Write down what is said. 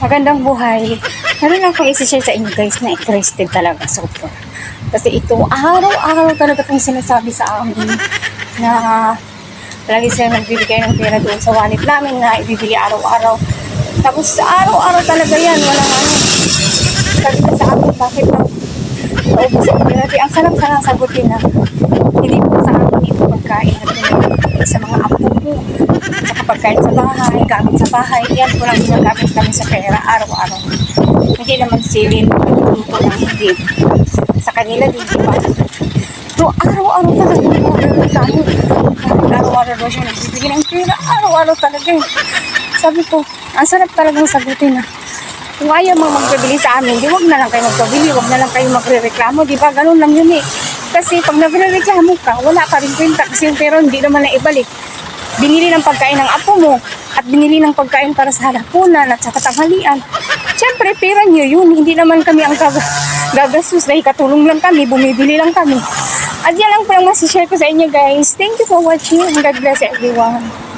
Magandang buhay. Meron lang akong isi-share sa inyo guys na interested talaga super. Kasi ito, araw-araw talaga itong sinasabi sa amin na lagi sila nagbibigay ng pera doon sa wallet namin na ibibili araw-araw. Tapos araw-araw talaga yan, walang ano. Sabi na sa akin, bakit lang naubos ang pera? Di, ang sarap na sagutin na hindi po sa akin ito pagkain na pinag sa mga apo mo. At saka pagkain sa bahay, gamit sa bahay, yan po lang ginagamit kami sa pera araw-araw. Hindi naman silin, magluto lang hindi. Sa kanila din, diba? So, araw-araw talaga kami. Araw-araw daw siya nagbibigay ng pera. Araw-araw talaga eh. Sabi ko, ang sarap talagang sagutin na. Kung ayaw magbibili sa amin, di wag na lang kayo magpabili, wag na lang kayo magre-reklamo, di ba? Ganun lang yun eh. Kasi pag nagre-reklamo ka, wala ka rin kwenta kasi yung pera hindi naman na ibalik. Binili ng pagkain ng apo mo at binili ng pagkain para sa halapunan at sa katanghalian. Siyempre, pera nyo yun. Hindi naman kami ang gagastos dahil katulong lang kami, bumibili lang kami. At yan lang po ang masishare ko sa inyo guys. Thank you for watching and God bless everyone.